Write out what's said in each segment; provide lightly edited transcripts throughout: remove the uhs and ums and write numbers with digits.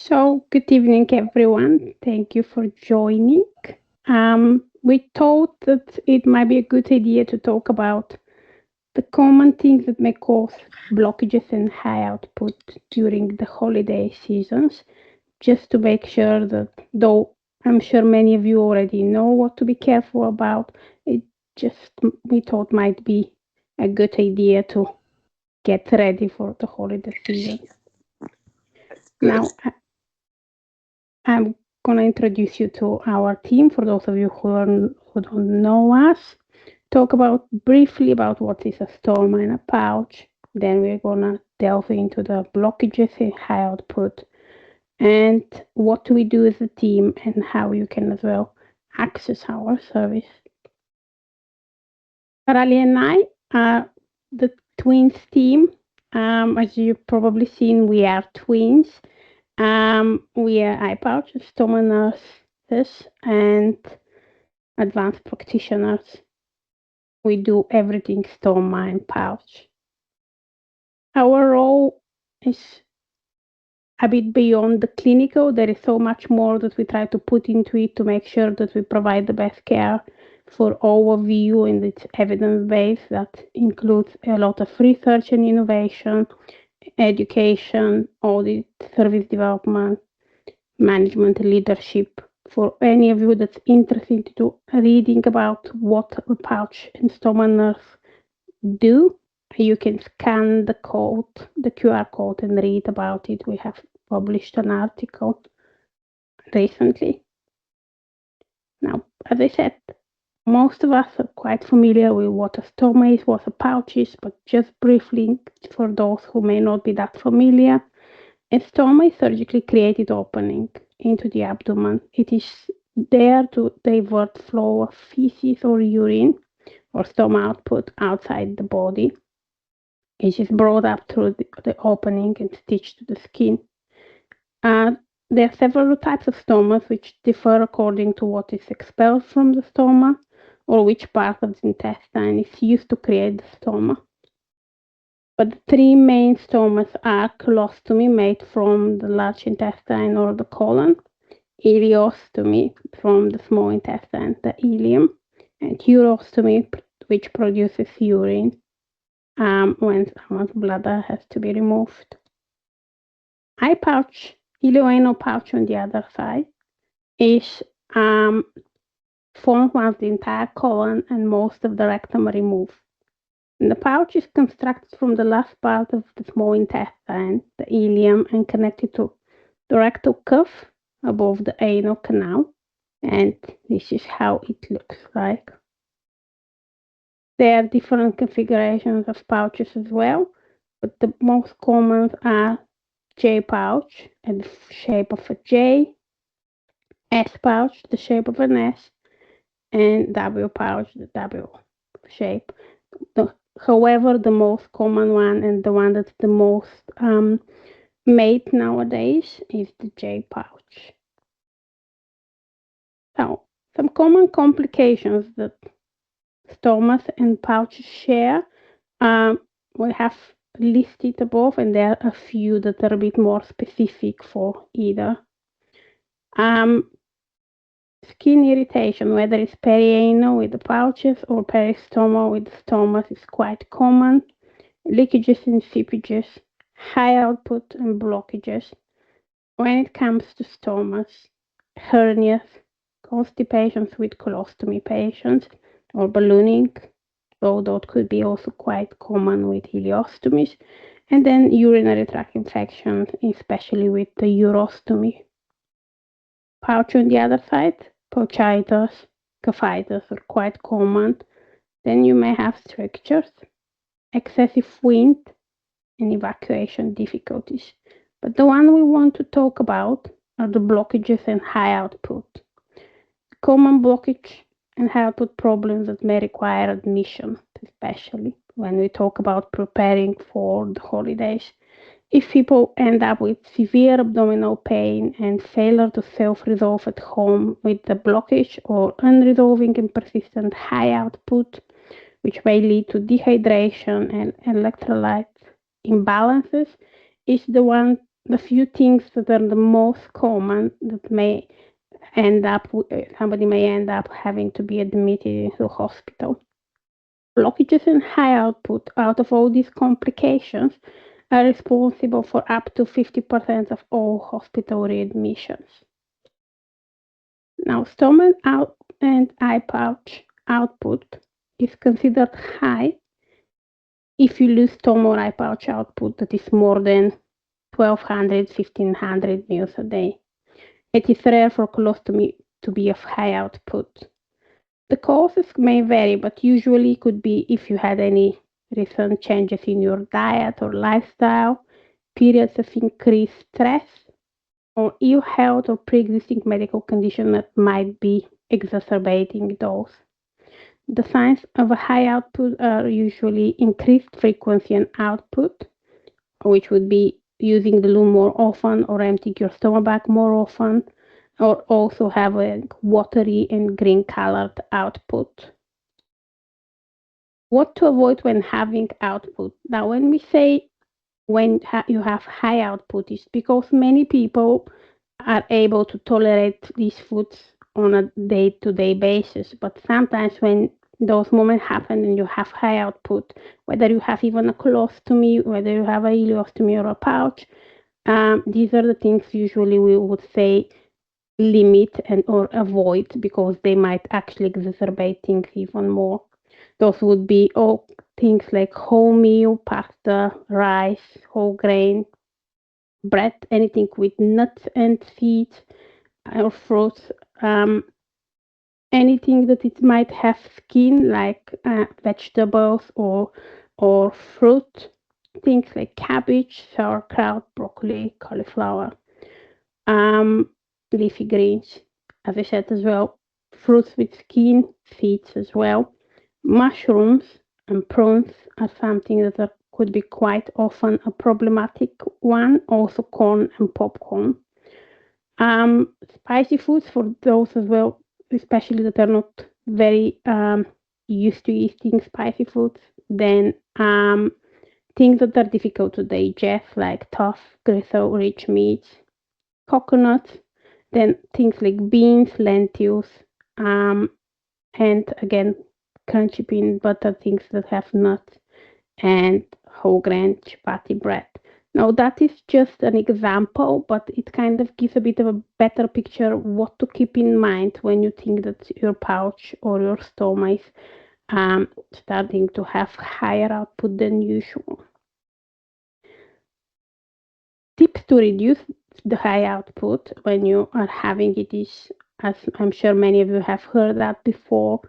So, good evening, everyone. Thank you for joining. We thought that it might be a good idea to talk about the common things that may cause blockages and high output during the holiday seasons, just to make sure that, though I'm sure many of you already know what to be careful about, it just we thought might be a good idea to get ready for the holiday season. That's good. Now, I'm going to introduce you to our team for those of you who don't know us. Talk about briefly about what is a stoma and a pouch. Then we're going to delve into the blockages in high output and what do we do as a team and how you can as well access our service. Rally and I are the twins team. As you've probably seen, we are twins. We are iPouch, stoma nurses, and advanced practitioners. We do everything stoma and pouch. Our role is a bit beyond the clinical. There is so much more that we try to put into it to make sure that we provide the best care for all of you, and it's evidence based. That includes a lot of research and innovation, education, audit, service development, management leadership. For any of you that's interested to reading about what a pouch and stoma nurse do, you can scan the QR code and read about it. We have published an article recently. Now, as I said, most of us are quite familiar with what a stoma is, what a pouch is, but just briefly for those who may not be that familiar, a stoma is surgically created opening into the abdomen. It is there to divert flow of feces or urine or stoma output outside the body. It is brought up through the opening and stitched to the skin. Uh, there are several types of stomas which differ according to what is expelled from the stoma or which part of the intestine is used to create the stoma. But the three main stomas are colostomy, made from the large intestine or the colon, ileostomy from the small intestine, the ileum, and urostomy, which produces urine when someone's bladder has to be removed. Eye pouch, ileoanal pouch on the other side, is formed once the entire colon and most of the rectum are removed. And the pouch is constructed from the last part of the small intestine, the ileum, and connected to the rectal cuff above the anal canal. And this is how it looks like. There are different configurations of pouches as well, but the most common are J pouch in the shape of a J, S pouch, the shape of an S, and W pouch, the W shape. However, the most common one and the one that's the most made nowadays is the J pouch. So, some common complications that stomas and pouches share, we have listed above, and there are a few that are a bit more specific for either. Skin irritation, whether it's perianal with the pouches or peristomal with the stomas, is quite common. Leakages and seepages, high output and blockages. When it comes to stomas, hernias, constipations with colostomy patients, or ballooning, though that could be also quite common with ileostomies, and then urinary tract infections, especially with the urostomy. Pouch on the other side, pouchitis, caphitis are quite common. Then you may have strictures, excessive wind, and evacuation difficulties. But the one we want to talk about are the blockages and high output. Common blockage and high output problems that may require admission, especially when we talk about preparing for the holidays. If people end up with severe abdominal pain and failure to self-resolve at home with the blockage or unresolving and persistent high output, which may lead to dehydration and electrolyte imbalances, is the one the few things that are the most common that may somebody may end up having to be admitted into hospital. Blockages and high output out of all these complications are responsible for up to 50% of all hospital readmissions. Now, stomach out and eye pouch output is considered high if you lose stomach or eye pouch output that is more than 1200, 1500 meals a day. It is rare for colostomy to be of high output. The causes may vary, but usually could be if you had any recent changes in your diet or lifestyle, periods of increased stress, or ill health or pre-existing medical condition that might be exacerbating those. The signs of a high output are usually increased frequency and output, which would be using the loo more often or emptying your stomach more often, or also have a watery and green colored output. What to avoid when having output? Now, when we say you have high output, it's because many people are able to tolerate these foods on a day-to-day basis. But sometimes when those moments happen and you have high output, whether you have even a colostomy, whether you have a ileostomy or a pouch, these are the things usually we would say limit and or avoid because they might actually exacerbate things even more. Those would be all things like wholemeal, pasta, rice, whole grain, bread, anything with nuts and seeds or fruits, anything that it might have skin like vegetables or fruit, things like cabbage, sauerkraut, broccoli, cauliflower, um, leafy greens, as I said as well, fruits with skin, seeds as well, mushrooms and prawns are something that could be quite often a problematic one. Also, corn and popcorn. Spicy foods for those as well, especially that are not very used to eating spicy foods. Then things that are difficult to digest, like tough, gristle-rich meats, coconuts. Then things like beans, lentils, um, and again, crunchy peanut butter, things that have nuts, and whole grain chapati bread. Now that is just an example, but it kind of gives a bit of a better picture what to keep in mind when you think that your pouch or your stoma is starting to have higher output than usual. Tips to reduce the high output when you are having it is, as I'm sure many of you have heard that before,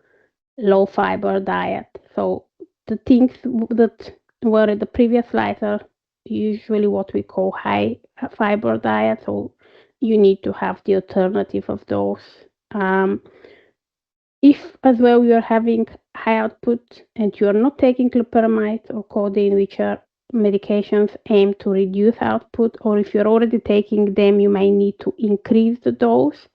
low fiber diet. So the things that were in the previous slides are usually what we call high fiber diet. So you need to have the alternative of those. Um, if as well you are having high output and you are not taking loperamide or codeine, which are medications aimed to reduce output, or if you're already taking them, you may need to increase the dose.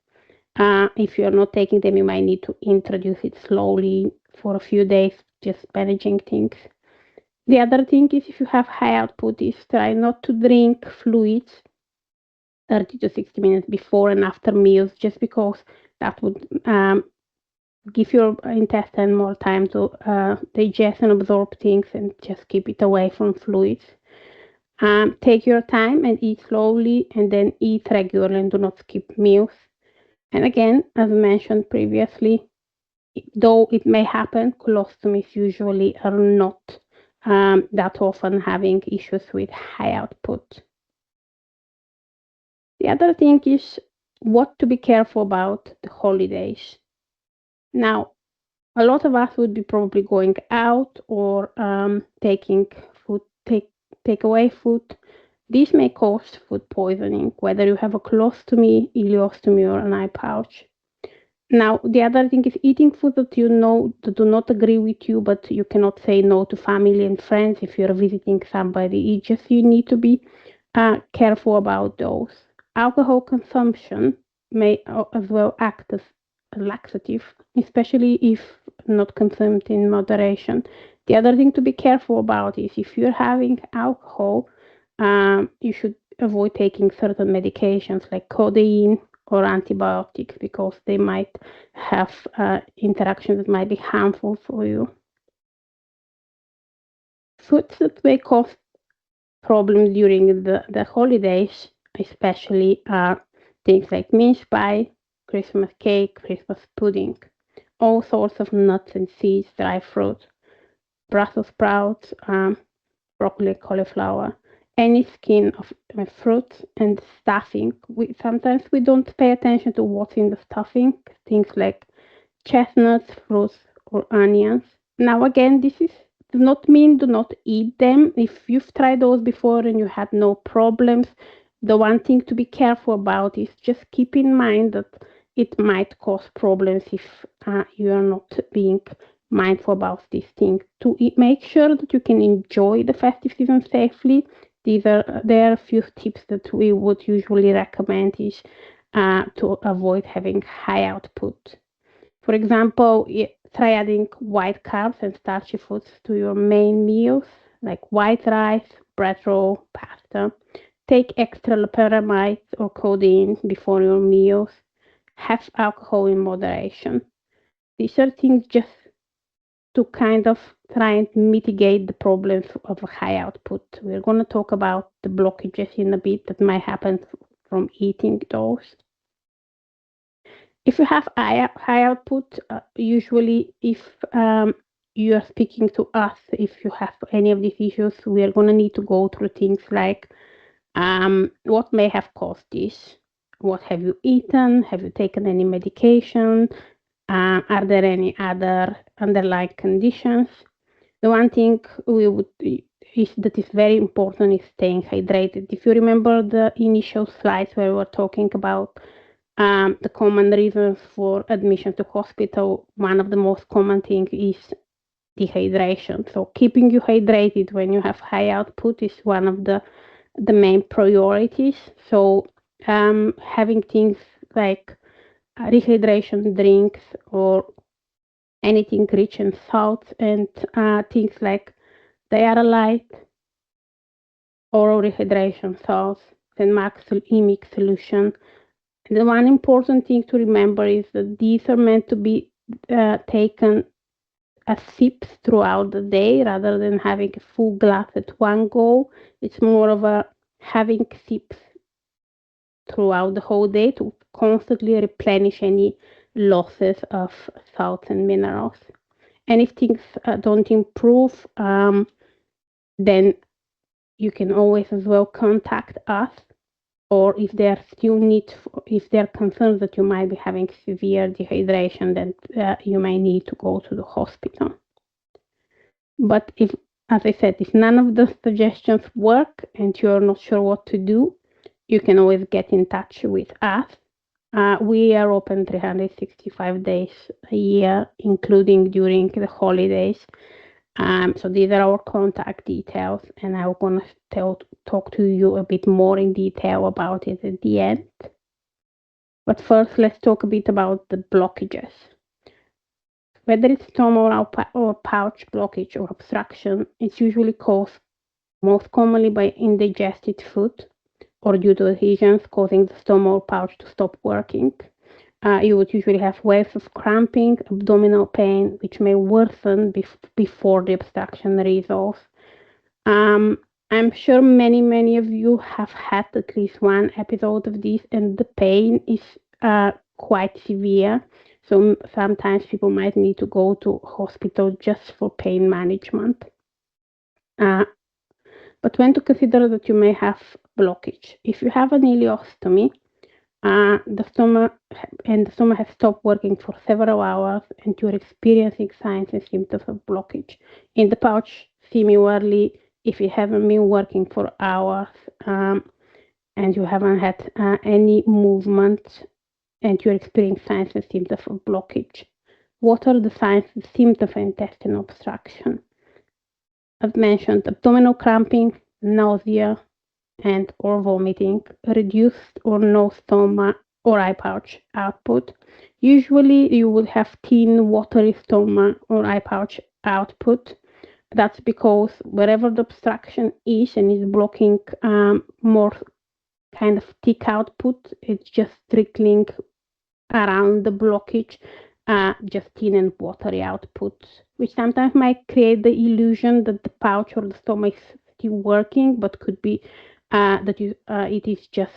If you're not taking them, you might need to introduce it slowly for a few days, just managing things. The other thing is if you have high output is try not to drink fluids 30 to 60 minutes before and after meals, just because that would give your intestine more time to digest and absorb things and just keep it away from fluids. Take your time and eat slowly and then eat regularly and do not skip meals. And again, as mentioned previously, though it may happen, colostomies usually are not that often having issues with high output. The other thing is what to be careful about the holidays. Now, a lot of us would be probably going out or taking food, take away food. This may cause food poisoning, whether you have a colostomy, ileostomy, or an eye pouch. Now, the other thing is eating food that you know that do not agree with you, but you cannot say no to family and friends if you're visiting somebody. It's just you need to be careful about those. Alcohol consumption may as well act as a laxative, especially if not consumed in moderation. The other thing to be careful about is if you're having alcohol, you should avoid taking certain medications like codeine or antibiotics because they might have interactions that might be harmful for you. Foods that may cause problems during the holidays, especially, are things like mince pie, Christmas cake, Christmas pudding, all sorts of nuts and seeds, dry fruit, Brussels sprouts, broccoli, cauliflower, any skin of fruit and stuffing. Sometimes we don't pay attention to what's in the stuffing, things like chestnuts, fruits, or onions. Now, again, this is does not mean do not eat them. If you've tried those before and you had no problems, the one thing to be careful about is just keep in mind that it might cause problems if you are not being mindful about these things. To make sure that you can enjoy the festive season safely, there are a few tips that we would usually recommend is to avoid having high output. For example, try adding white carbs and starchy foods to your main meals, like white rice, bread roll, pasta. Take extra loperamide or codeine before your meals. Have alcohol in moderation. These are things just to kind of try and mitigate the problems of a high output. We're going to talk about the blockages in a bit that might happen from eating those. If you have high output, usually if you are speaking to us, if you have any of these issues, we are going to need to go through things like what may have caused this? What have you eaten? Have you taken any medication? Are there any other underlying conditions? The one thing that is very important is staying hydrated. If you remember the initial slides where we were talking about the common reasons for admission to hospital, one of the most common things is dehydration. So keeping you hydrated when you have high output is one of the main priorities. So having things like rehydration drinks or anything rich in salt and things like diarrhea, oral rehydration salts, and emic solution. The one important thing to remember is that these are meant to be taken as sips throughout the day rather than having a full glass at one go. It's more of a having sips throughout the whole day to constantly replenish any losses of salts and minerals. And if things don't improve, then you can always as well contact us, or if there are still if there are concerns that you might be having severe dehydration, then you may need to go to the hospital. But if, as I said, if none of the suggestions work and you're not sure what to do, you can always get in touch with us. We are open 365 days a year, including during the holidays. So these are our contact details, and I'm going to talk to you a bit more in detail about it at the end. But first, let's talk a bit about the blockages. Whether it's stoma or pouch blockage or obstruction, it's usually caused most commonly by indigested food or due to adhesions causing the stoma or pouch to stop working. You would usually have waves of cramping, abdominal pain, which may worsen before the obstruction resolves. I'm sure many of you have had at least one episode of this, and the pain is quite severe. So sometimes people might need to go to hospital just for pain management. But when to consider that you may have blockage. If you have an ileostomy, the stoma has stopped working for several hours and you're experiencing signs and symptoms of blockage. In the pouch, similarly, if it hasn't been working for hours and you haven't had any movement and you're experiencing signs and symptoms of blockage. What are the signs and symptoms of intestinal obstruction? I've mentioned abdominal cramping, nausea, and or vomiting, reduced or no stoma or iPouch output. Usually you would have thin, watery stoma or iPouch output. That's because wherever the obstruction is and is blocking more kind of thick output. It's just trickling around the blockage, just thin and watery output, which sometimes might create the illusion that the pouch or the stomach is still working, but could be it is just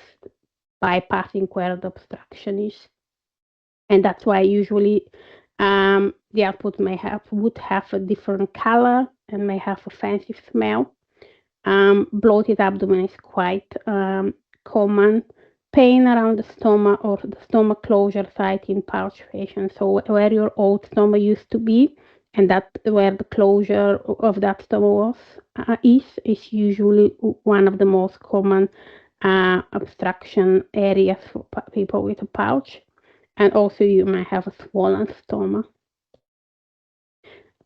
bypassing where the obstruction is. And that's why usually the output would have a different color and may have a fancy smell. Bloated abdomen is quite common. Pain around the stoma or the stomach closure site in pouch patients, so where your old stoma used to be, and that where the closure of that stoma is usually one of the most common obstruction areas for people with a pouch. And also you might have a swollen stoma.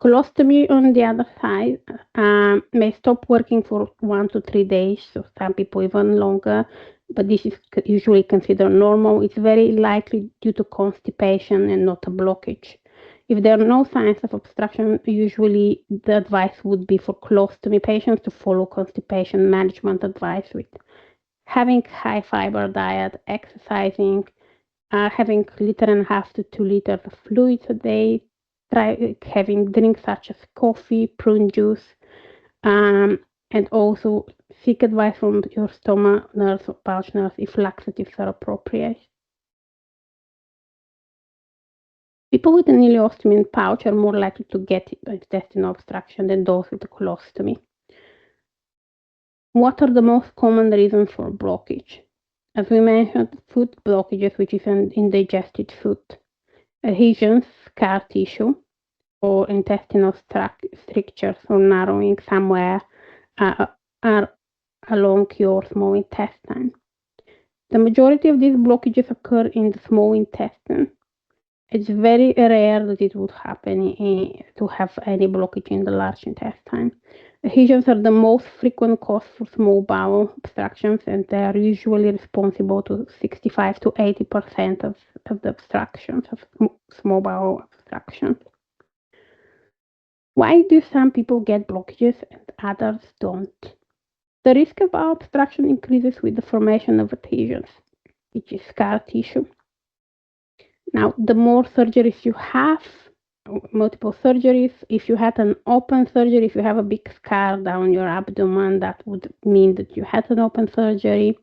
Colostomy, on the other side, may stop working for 1 to 3 days, so some people even longer, but this is usually considered normal. It's very likely due to constipation and not a blockage. If there are no signs of obstruction, usually the advice would be for colostomy patients to follow constipation management advice with having high fiber diet, exercising, having 1.5 to 2 liters of fluids a day, try having drinks such as coffee, prune juice, um, and also seek advice from your stomach nurse or pouch nurse if laxatives are appropriate. People with an ileostomy and pouch are more likely to get intestinal obstruction than those with a colostomy. What are the most common reasons for blockage? As we mentioned, food blockages, which is an indigested food, adhesions, scar tissue, or intestinal strictures or narrowing somewhere uh, are along your small intestine. The majority of these blockages occur in the small intestine. It's very rare that it would happen to have any blockage in the large intestine. Adhesions are the most frequent cause for small bowel obstructions, and they are usually responsible to 65 to 80% of the obstructions of small bowel obstruction. Why do some people get blockages and others don't? The risk of bowel obstruction increases with the formation of adhesions, which is scar tissue. Now, the more surgeries you have, multiple surgeries, if you had an open surgery, if you have a big scar down your abdomen, that would mean that you had an open surgery.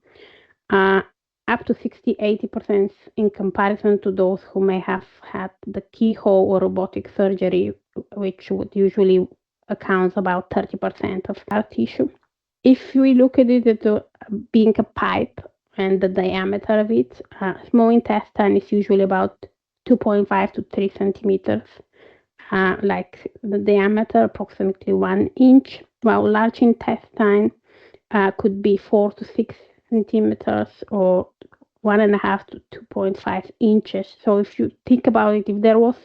Uh, Up to 60-80% in comparison to those who may have had the keyhole or robotic surgery, which would usually account about 30% of scar tissue. If we look at it as being a pipe and the diameter of it, small intestine is usually about 2.5 to 3 centimeters, like the diameter, approximately 1 inch, while large intestine could be 4 to 6 centimeters or 1.5 to 2.5 inches. So if you think about it, if there was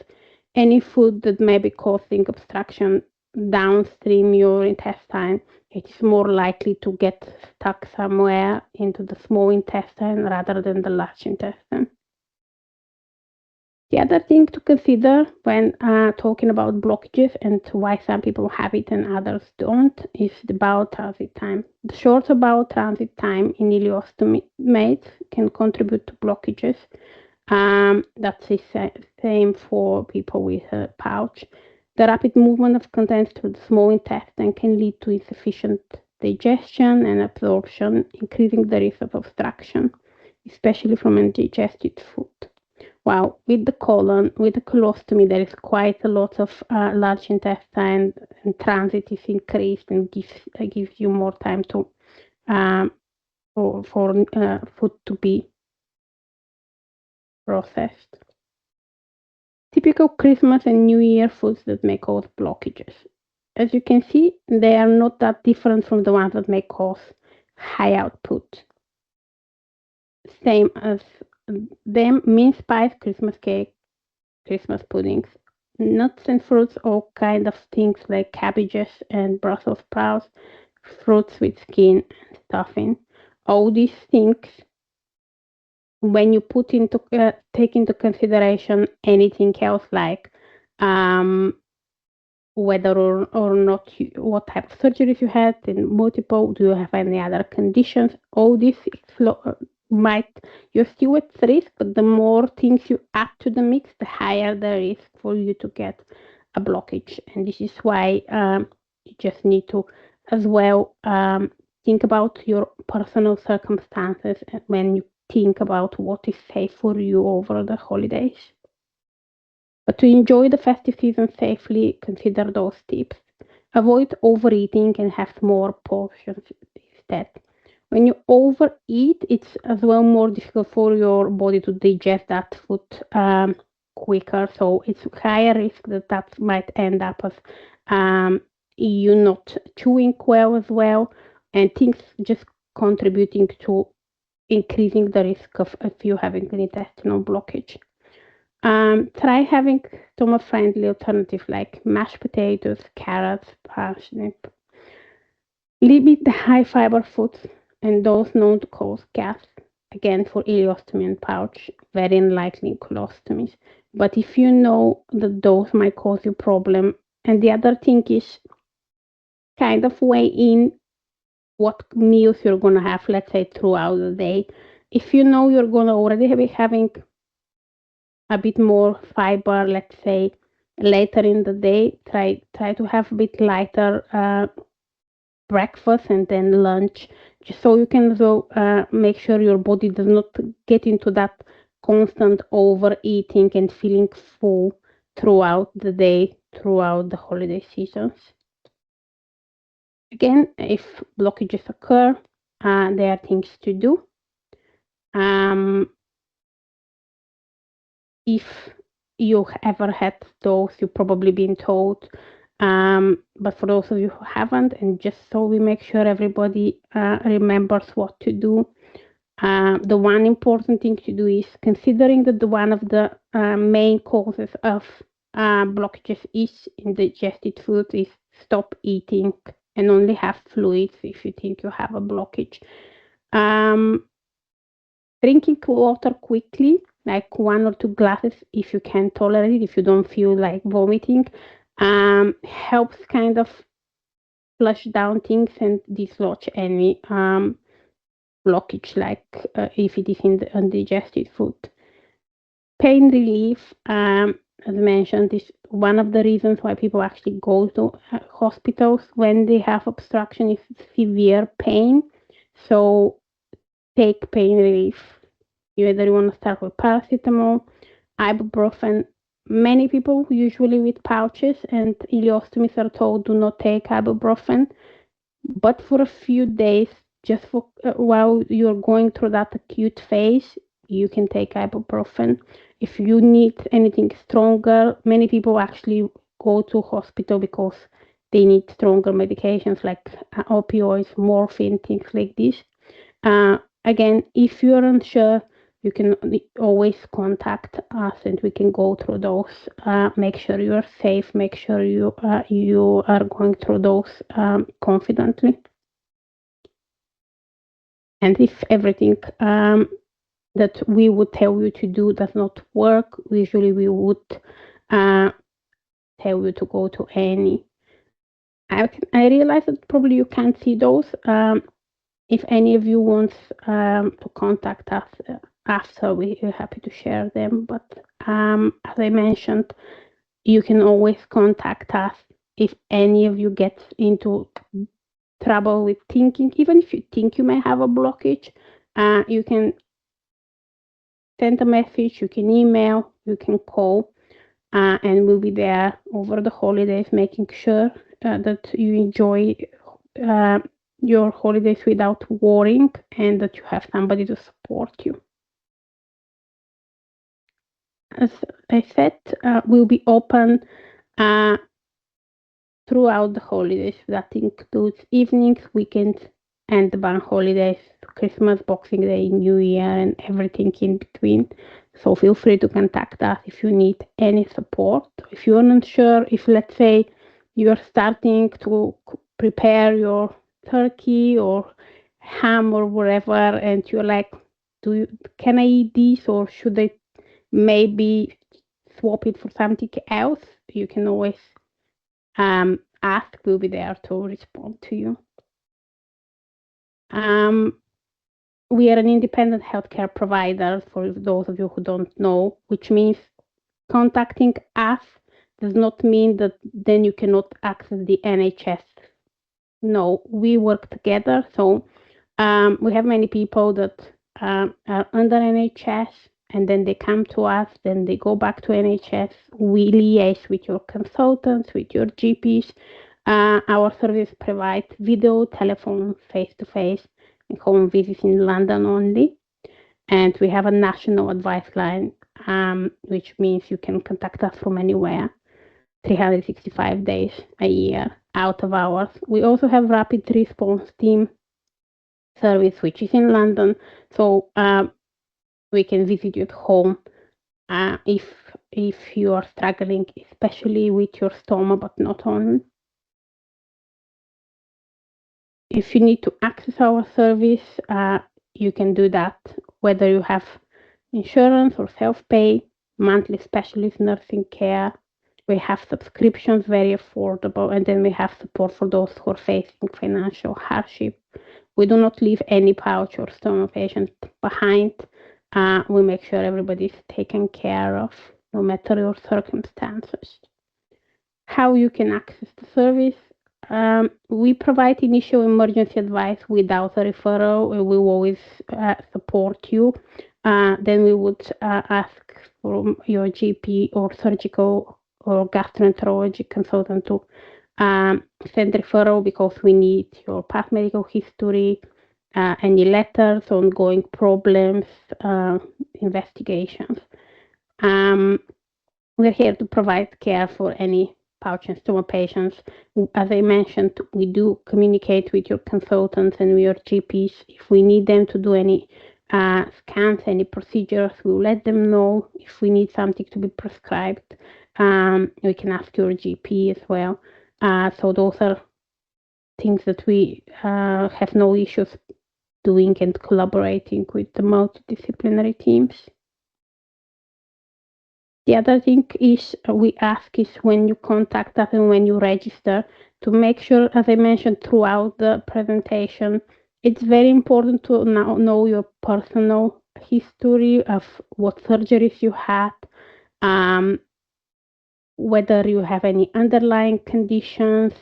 any food that may be causing obstruction downstream your intestine, it is more likely to get stuck somewhere into the small intestine rather than the large intestine. The other thing to consider when talking about blockages and why some people have it and others don't is the bowel transit time. The shorter bowel transit time in ileostomies can contribute to blockages. That's the same for people with a pouch. The rapid movement of contents through the small intestine can lead to insufficient digestion and absorption, increasing the risk of obstruction, especially from indigested food. While with the colon, with the colostomy, there is quite a lot of large intestine, and transit is increased and gives you more time to um, for food to be processed. Typical Christmas and New Year foods that may cause blockages. As you can see, they are not that different from the ones that may cause high output. Same as them, mince pies, Christmas cake, Christmas puddings, nuts and fruits, all kind of things like cabbages and Brussels sprouts, fruits with skin and stuffing. All these things, when you take into consideration anything else like um, whether or not what type of surgeries you had, and multiple, do you have any other conditions. All this might, you're still at risk, but the more things you add to the mix, the higher the risk for you to get a blockage. And this is why you just need to as well think about your personal circumstances when you think about what is safe for you over the holidays. But to enjoy the festive season safely, consider those tips. Avoid overeating and have small portions instead. When you overeat, it's as well more difficult for your body to digest that food quicker. So it's higher risk that that might end up as um, you not chewing well as well, and things just contributing to increasing the risk of you having an intestinal blockage. Try having stomach-friendly alternatives like mashed potatoes, carrots, parsnip. Limit the high-fiber foods and those known to cause gas. Again, for ileostomy and pouch, very unlikely in colostomies. But if you know that those might cause you problem, and the other thing is kind of weigh in what meals you're gonna have, let's say throughout the day. If you know you're gonna already be having a bit more fiber, let's say later in the day, try to have a bit lighter breakfast and then lunch, just so you can so make sure your body does not get into that constant overeating and feeling full throughout the day, throughout the holiday seasons. Again, if blockages occur, there are things to do. um, if you ever had those, you've probably been told. But for those of you who haven't, and just so we make sure everybody remembers what to do, the one important thing to do is, considering that the one of the main causes of blockages is indigested food, is stop eating and only have fluids if you think you have a blockage. Um, Drinking water quickly, like 1 or 2 glasses if you can tolerate it, if you don't feel like vomiting, helps kind of flush down things and dislodge any blockage, like if it is in the undigested food. Pain relief, as mentioned, is one of the reasons why people actually go to hospitals when they have obstruction, is severe pain. So take pain relief. You either want to start with paracetamol, ibuprofen. Many people, usually with pouches and ileostomies, are told do not take ibuprofen, but for a few days, just for while you're going through that acute phase, you can take ibuprofen. If you need anything stronger, many people actually go to hospital because they need stronger medications like opioids, morphine, things like this. Again, if you're unsure, you can always contact us and we can go through those. Make sure you're safe. Make sure you are going through those confidently. And if everything that we would tell you to do does not work, usually we would uh, tell you to go to any. I realize that probably you can't see those. If any of you wants to contact us after, we're happy to share them. But as I mentioned, you can always contact us if any of you gets into trouble with thinking. Even if you think you may have a blockage, you can send a message, you can email, you can call, and we'll be there over the holidays, making sure that you enjoy uh, your holidays without worrying, and that you have somebody to support you. As I said, we'll be open uh, throughout the holidays. That includes evenings, weekends, and the bank holidays, Christmas, Boxing Day, New Year, and everything in between. So feel free to contact us if you need any support. If you're not sure, if let's say you're starting to prepare your turkey or ham or whatever, and you're like, can I eat this, or should I maybe swap it for something else? You can always ask, we'll be there to respond to you. Um, we are an independent healthcare provider, for those of you who don't know, which means contacting us does not mean that then you cannot access the NHS. No, we work together. So we have many people that are under NHS and then they come to us, then they go back to NHS. We liaise with your consultants, with your GPs. Our service provides video, telephone, face to face, and home visits in London only. And we have a national advice line, which means you can contact us from anywhere, 365 days a year, out of hours. We also have rapid response team service, which is in London. So we can visit you at home if you are struggling, especially with your stoma, but not only. If you need to access our service, you can do that whether you have insurance or self-pay, monthly specialist nursing care. We have subscriptions, very affordable, and then we have support for those who are facing financial hardship. We do not leave any pouch or stoma patient behind. We make sure everybody is taken care of, no matter your circumstances. How you can access the service? We provide initial emergency advice without a referral. We will always support you. Then we would ask from your GP or surgical or gastroenterology consultant to send referral because we need your past medical history, any letters, ongoing problems, investigations. We're here to provide care for any pouch and stoma patients. As I mentioned, we do communicate with your consultants and with your GPs. If we need them to do any scans, any procedures, we'll let them know. If we need something to be prescribed, we can ask your GP as well. So those are things that we have no issues doing and collaborating with the multidisciplinary teams. The other thing is we ask is when you contact us and when you register to make sure, as I mentioned throughout the presentation, it's very important to now know your personal history of what surgeries you had, whether you have any underlying conditions,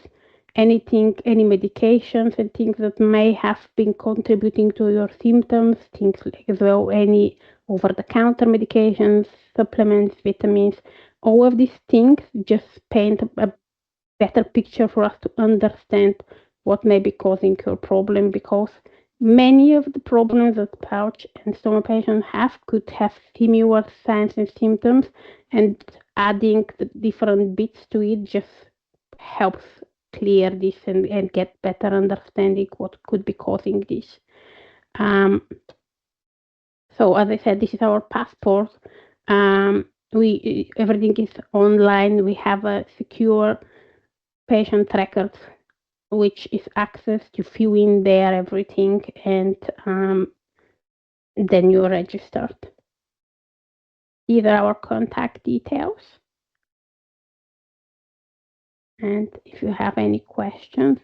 anything, any medications and things that may have been contributing to your symptoms, things like as well, any over-the-counter medications, supplements, vitamins, all of these things just paint a better picture for us to understand what may be causing your problem, because many of the problems that pouch and stoma patients have could have similar signs and symptoms, and adding the different bits to it just helps clear this and get better understanding what could be causing this. So as I said, this is our passport. We everything is online. We have a secure patient record, which is accessed. You fill in there everything, and then you're registered. These are our contact details. And if you have any questions,